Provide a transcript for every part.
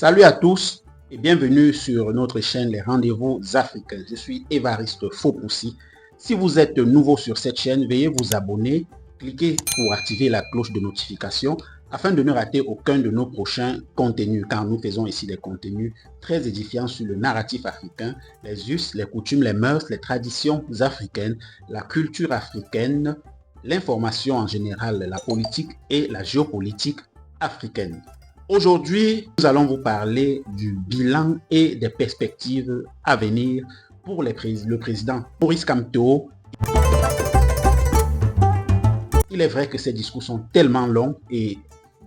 Salut à tous et bienvenue sur notre chaîne Les Rendez-vous Africains. Je suis Évariste Faupoussi. Si vous êtes nouveau sur cette chaîne, veuillez vous abonner, cliquez pour activer la cloche de notification afin de ne rater aucun de nos prochains contenus, car nous faisons ici des contenus très édifiants sur le narratif africain, les us, les coutumes, les mœurs, les traditions africaines, la culture africaine, l'information en général, la politique et la géopolitique africaine. Aujourd'hui, nous allons vous parler du bilan et des perspectives à venir pour le président Maurice Kamto. Il est vrai que ces discours sont tellement longs et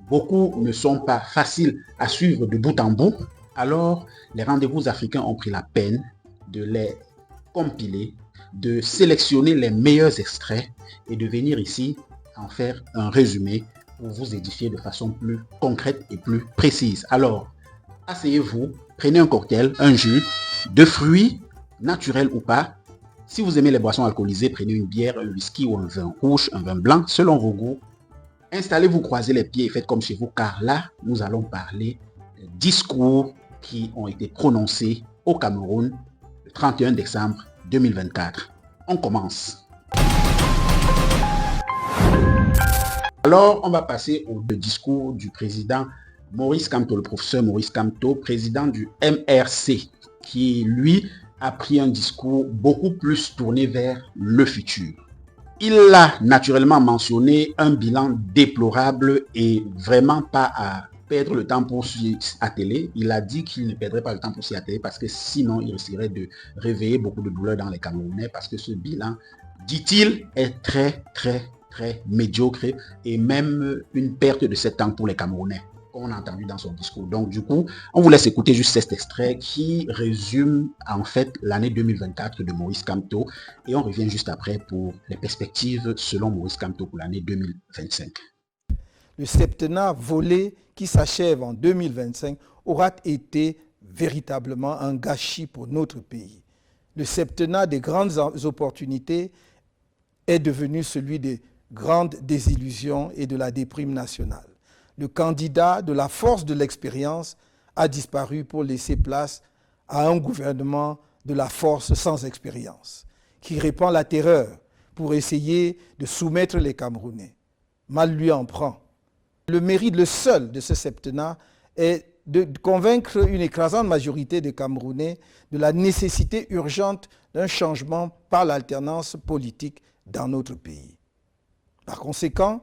beaucoup ne sont pas faciles à suivre de bout en bout. Alors, les rendez-vous africains ont pris la peine de les compiler, de sélectionner les meilleurs extraits et de venir ici en faire un résumé pour vous édifier de façon plus concrète et plus précise. Alors, asseyez-vous, prenez un cocktail, un jus, de fruits, naturels ou pas. Si vous aimez les boissons alcoolisées, prenez une bière, un whisky ou un vin rouge, un vin blanc, selon vos goûts. Installez-vous, croisez les pieds et faites comme chez vous, car là, nous allons parler des discours qui ont été prononcés au Cameroun le 31 décembre 2024. On commence. Alors, on va passer au discours du président Maurice Kamto, le professeur Maurice Kamto, président du MRC, qui, lui, a pris un discours beaucoup plus tourné vers le futur. Il a naturellement mentionné un bilan déplorable et vraiment pas à perdre le temps pour s'y atteler. Il a dit qu'il ne perdrait pas le temps pour s'y atteler parce que sinon, il risquerait de réveiller beaucoup de douleurs dans les Camerounais parce que ce bilan, dit-il, est très médiocre et même une perte de 7 ans pour les Camerounais, comme on a entendu dans son discours. Donc du coup, on vous laisse écouter juste cet extrait qui résume en fait l'année 2024 de Maurice Kamto et on revient juste après pour les perspectives selon Maurice Kamto pour l'année 2025. Le septennat volé qui s'achève en 2025 aura été véritablement un gâchis pour notre pays. Le septennat des grandes opportunités est devenu celui des grandes désillusions et de la déprime nationale. Le candidat de la force de l'expérience a disparu pour laisser place à un gouvernement de la force sans expérience, qui répand la terreur pour essayer de soumettre les Camerounais. Mal lui en prend. Le mérite, le seul de ce septennat, est de convaincre une écrasante majorité des Camerounais de la nécessité urgente d'un changement par l'alternance politique dans notre pays. Par conséquent,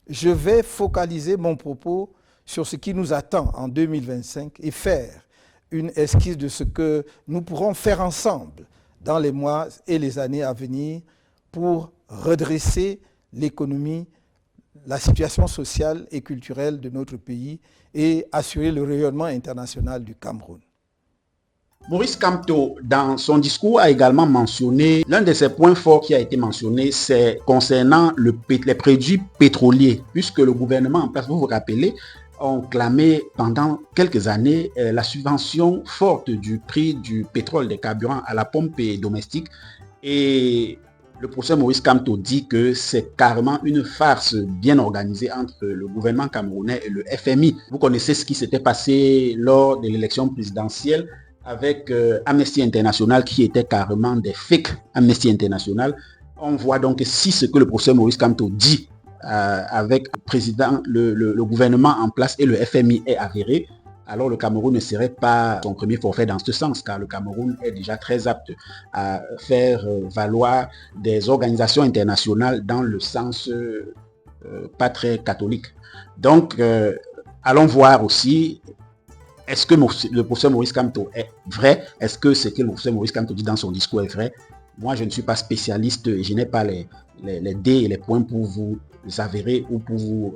je vais focaliser mon propos sur ce qui nous attend en 2025 et faire une esquisse de ce que nous pourrons faire ensemble dans les mois et les années à venir pour redresser l'économie, la situation sociale et culturelle de notre pays et assurer le rayonnement international du Cameroun. Maurice Kamto, dans son discours, a également mentionné, l'un de ses points forts qui a été mentionné, c'est concernant les produits pétroliers, puisque le gouvernement en place, vous vous rappelez, ont clamé pendant quelques années la subvention forte du prix du pétrole, des carburants à la pompe et domestique. Et le professeur Maurice Kamto dit que c'est carrément une farce bien organisée entre le gouvernement camerounais et le FMI. Vous connaissez ce qui s'était passé lors de l'élection présidentielle avec Amnesty International qui était carrément des fake Amnesty International. On voit donc que si ce que le professeur Maurice Kamto dit avec le gouvernement en place et le FMI est avéré, alors le Cameroun ne serait pas son premier forfait dans ce sens, car le Cameroun est déjà très apte à faire valoir des organisations internationales dans le sens pas très catholique. Donc, allons voir aussi, est-ce que le professeur Maurice Kamto est vrai? Est-ce que ce que le professeur Maurice Kamto dit dans son discours est vrai? Moi, je ne suis pas spécialiste et je n'ai pas les dés et les points pour vous avérer ou pour vous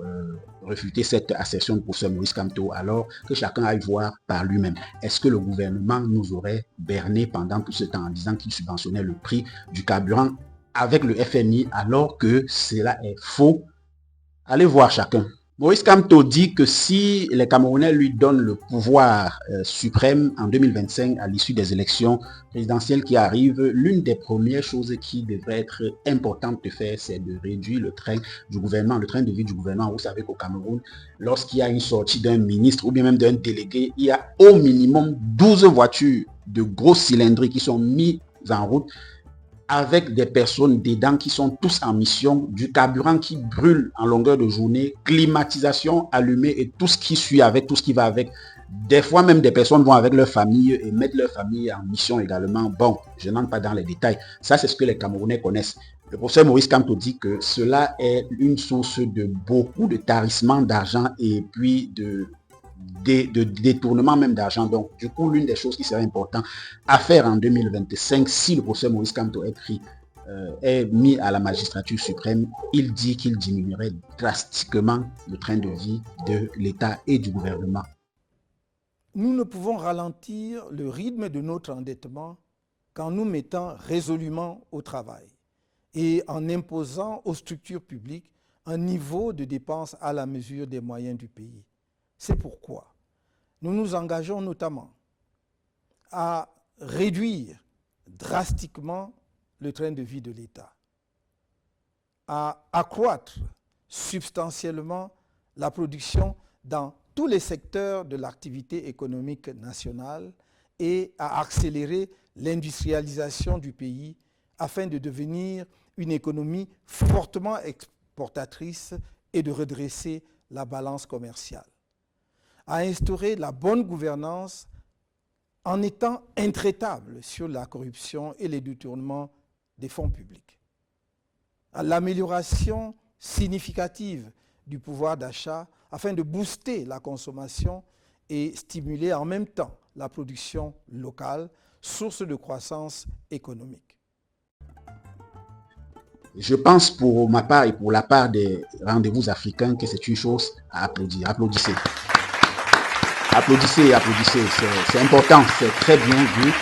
réfuter cette assertion du professeur Maurice Kamto. Alors que chacun aille voir par lui-même. Est-ce que le gouvernement nous aurait berné pendant tout ce temps en disant qu'il subventionnait le prix du carburant avec le FMI alors que cela est faux? Allez voir chacun. Maurice Kamto dit que si les Camerounais lui donnent le pouvoir suprême en 2025 à l'issue des élections présidentielles qui arrivent, l'une des premières choses qui devrait être importante de faire, c'est de réduire le train du gouvernement, le train de vie du gouvernement. Vous savez qu'au Cameroun, lorsqu'il y a une sortie d'un ministre ou bien même d'un délégué, il y a au minimum 12 voitures de grosses cylindrées qui sont mises en route avec des personnes dedans qui sont tous en mission, du carburant qui brûle en longueur de journée, climatisation allumée et tout ce qui suit avec, tout ce qui va avec. Des fois même des personnes vont avec leur famille et mettent leur famille en mission également. Bon, je n'entre pas dans les détails. Ça, c'est ce que les Camerounais connaissent. Le professeur Maurice Kamto dit que cela est une source de beaucoup de tarissement d'argent et puis de détournement même d'argent. Donc, du coup, l'une des choses qui serait importante à faire en 2025, si le professeur Maurice Kamto est mis à la magistrature suprême, il dit qu'il diminuerait drastiquement le train de vie de l'État et du gouvernement. Nous ne pouvons ralentir le rythme de notre endettement qu'en nous mettant résolument au travail et en imposant aux structures publiques un niveau de dépenses à la mesure des moyens du pays. C'est pourquoi nous nous engageons notamment à réduire drastiquement le train de vie de l'État, à accroître substantiellement la production dans tous les secteurs de l'activité économique nationale et à accélérer l'industrialisation du pays afin de devenir une économie fortement exportatrice et de redresser la balance commerciale, à instaurer la bonne gouvernance en étant intraitable sur la corruption et les détournements des fonds publics, à l'amélioration significative du pouvoir d'achat afin de booster la consommation et stimuler en même temps la production locale, source de croissance économique. Je pense pour ma part et pour la part des rendez-vous africains que c'est une chose à applaudir. Applaudissez. Applaudissez, applaudissez. C'est important, c'est très bien vu.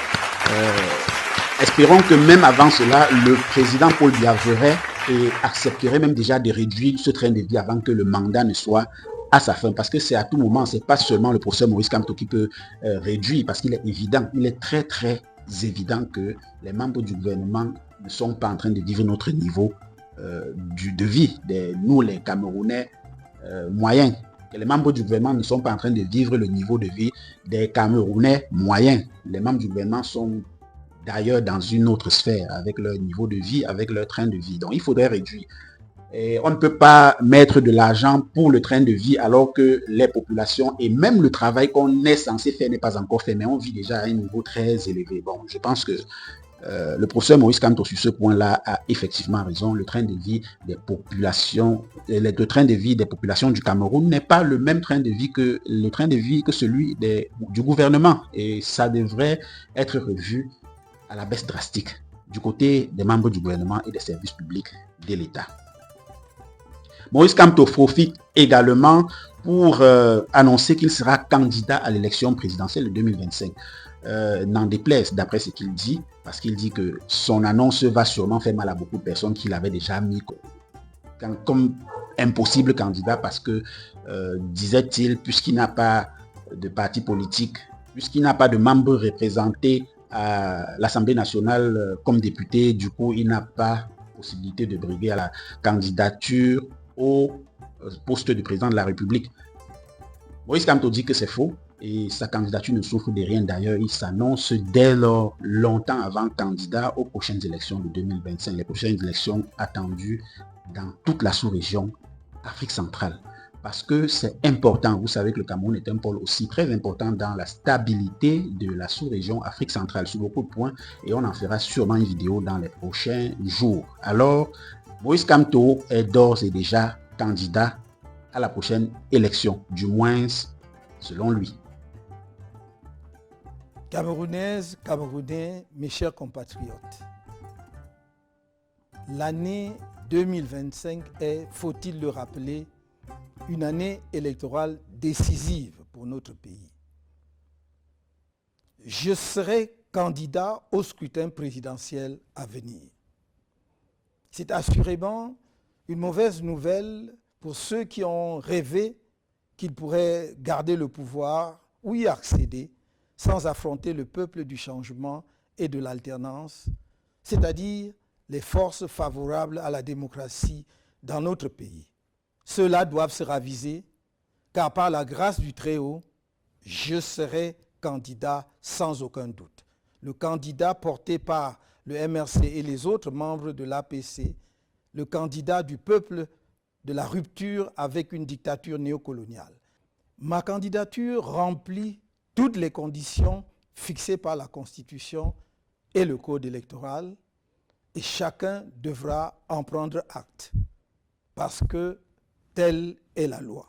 Espérons que même avant cela, le président Paul Biya verrait et accepterait même déjà de réduire ce train de vie avant que le mandat ne soit à sa fin. Parce que c'est à tout moment, c'est pas seulement le professeur Maurice Kamto qui peut réduire, parce qu'il est évident, il est très très évident que les membres du gouvernement ne sont pas en train de vivre notre niveau de vie, nous les Camerounais moyens. Que les membres du gouvernement ne sont pas en train de vivre le niveau de vie des Camerounais moyens. Les membres du gouvernement sont d'ailleurs dans une autre sphère avec leur niveau de vie, avec leur train de vie. Donc il faudrait réduire. Et on ne peut pas mettre de l'argent pour le train de vie alors que les populations et même le travail qu'on est censé faire n'est pas encore fait, mais on vit déjà à un niveau très élevé. Bon, je pense que le professeur Maurice Kamto sur ce point-là a effectivement raison. Le train de vie des populations, le train de vie des populations du Cameroun n'est pas le même train de vie que le train de vie que celui du gouvernement. Et ça devrait être revu à la baisse drastique du côté des membres du gouvernement et des services publics de l'État. Maurice Kamto profite également pour annoncer qu'il sera candidat à l'élection présidentielle de 2025. N'en déplaise d'après ce qu'il dit, parce qu'il dit que son annonce va sûrement faire mal à beaucoup de personnes qu'il avait déjà mis comme impossible candidat parce que, disait-il, puisqu'il n'a pas de parti politique, puisqu'il n'a pas de membres représentés à l'Assemblée nationale comme député, du coup, il n'a pas possibilité de briguer à la candidature au poste du président de la République. Maurice Kamto dit que c'est faux et sa candidature ne souffre de rien. D'ailleurs, il s'annonce dès lors longtemps avant candidat aux prochaines élections de 2025. Les prochaines élections attendues dans toute la sous-région Afrique centrale. Parce que c'est important. Vous savez que le Cameroun est un pôle aussi très important dans la stabilité de la sous-région Afrique centrale sur beaucoup de points. Et on en fera sûrement une vidéo dans les prochains jours. Alors, Maurice Kamto est d'ores et déjà candidat à la prochaine élection, du moins selon lui. Camerounaises, Camerounais, mes chers compatriotes, l'année 2025 est, faut-il le rappeler, une année électorale décisive pour notre pays. Je serai candidat au scrutin présidentiel à venir. C'est assurément une mauvaise nouvelle pour ceux qui ont rêvé qu'ils pourraient garder le pouvoir ou y accéder sans affronter le peuple du changement et de l'alternance, c'est-à-dire les forces favorables à la démocratie dans notre pays. Ceux-là doivent se raviser, car par la grâce du Très-Haut, je serai candidat sans aucun doute. Le candidat porté par le MRC et les autres membres de l'APC, le candidat du peuple de la rupture avec une dictature néocoloniale. Ma candidature remplit toutes les conditions fixées par la Constitution et le Code électoral, et chacun devra en prendre acte, parce que telle est la loi.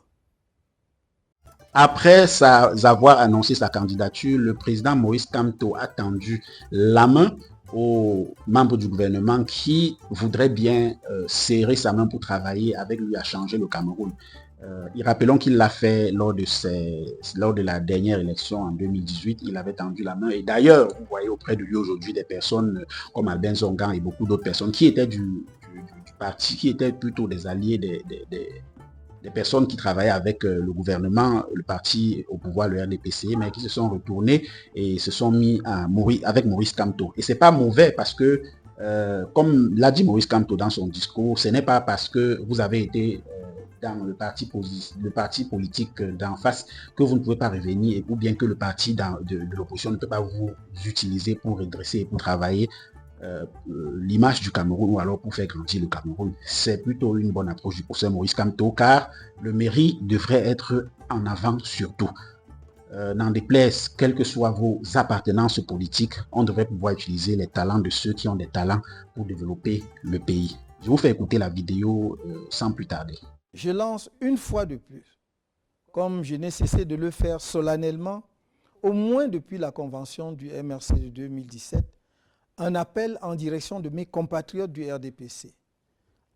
Après avoir annoncé sa candidature, le président Moïse Kamto a tendu la main aux membres du gouvernement qui voudraient bien serrer sa main pour travailler avec lui à changer le Cameroun. Rappelons qu'il l'a fait lors de la dernière élection en 2018, il avait tendu la main. Et d'ailleurs, vous voyez auprès de lui aujourd'hui des personnes comme Albin Zongan et beaucoup d'autres personnes qui étaient du parti, qui étaient plutôt des alliés des personnes qui travaillaient avec le gouvernement, le parti au pouvoir, le RDPC, mais qui se sont retournés et se sont mis avec Maurice Kamto. Et c'est pas mauvais parce que, comme l'a dit Maurice Kamto dans son discours, ce n'est pas parce que vous avez été dans le parti politique d'en face que vous ne pouvez pas revenir, ou bien que le parti de l'opposition ne peut pas vous utiliser pour redresser et pour travailler l'image du Cameroun ou alors pour faire grandir le Cameroun. C'est plutôt une bonne approche du professeur Maurice Kamto, car le mérite devrait être en avant surtout. N'en déplaise, quelles que soient vos appartenances politiques, on devrait pouvoir utiliser les talents de ceux qui ont des talents pour développer le pays. Je vous fais écouter la vidéo sans plus tarder. Je lance une fois de plus, comme je n'ai cessé de le faire solennellement, au moins depuis la convention du MRC de 2017, un appel en direction de mes compatriotes du RDPC,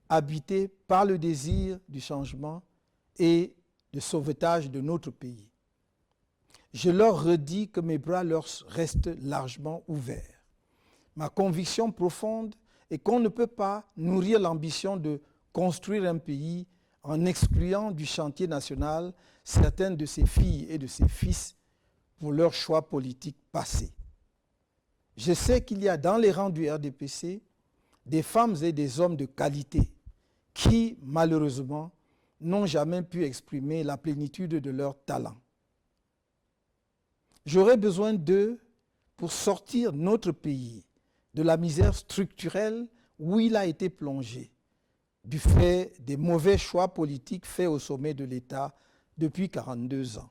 habités par le désir du changement et de sauvetage de notre pays. Je leur redis que mes bras leur restent largement ouverts. Ma conviction profonde est qu'on ne peut pas nourrir l'ambition de construire un pays en excluant du chantier national certaines de ses filles et de ses fils pour leurs choix politiques passés. Je sais qu'il y a dans les rangs du RDPC des femmes et des hommes de qualité qui, malheureusement, n'ont jamais pu exprimer la plénitude de leurs talents. J'aurais besoin d'eux pour sortir notre pays de la misère structurelle où il a été plongé, du fait des mauvais choix politiques faits au sommet de l'État depuis 42 ans.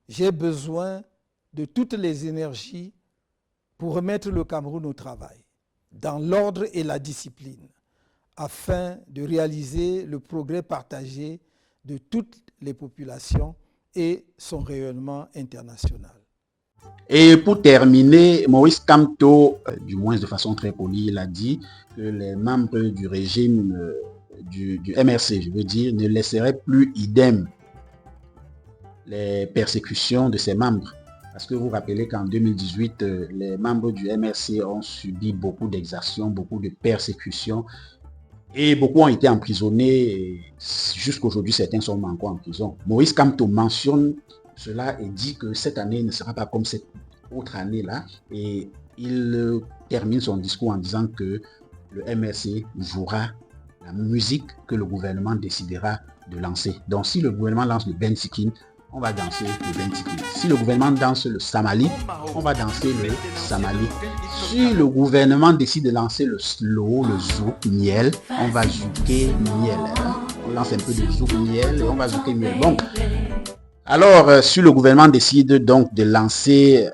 J'ai besoin de toutes les énergies pour remettre le Cameroun au travail, dans l'ordre et la discipline, afin de réaliser le progrès partagé de toutes les populations et son rayonnement international. Et pour terminer, Maurice Kamto, du moins de façon très polie, il a dit que les membres du régime du MRC, je veux dire, ne laisseraient plus idem les persécutions de ses membres. Parce que vous vous rappelez qu'en 2018, les membres du MRC ont subi beaucoup d'exactions, beaucoup de persécutions. Et beaucoup ont été emprisonnés. Jusqu'aujourd'hui, certains sont encore en prison. Maurice Kamto mentionne cela et dit que cette année ne sera pas comme cette autre année-là. Et il termine son discours en disant que le MRC jouera la musique que le gouvernement décidera de lancer. Donc si le gouvernement lance le Bensikin, on va danser le Bensikin. Si le gouvernement danse le Samali, on va danser le Samali. Si le gouvernement décide de lancer le slow, le zouk, miel, on va zouker miel. On lance un peu de zouk miel et on va zouker miel. Bon. Alors, si le gouvernement décide donc de lancer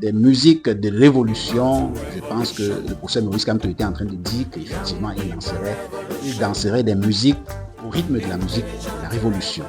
des musiques de révolution, je pense que le professeur Maurice Kamto était en train de dire qu'effectivement, il danserait des musiques au rythme de la musique de la révolution.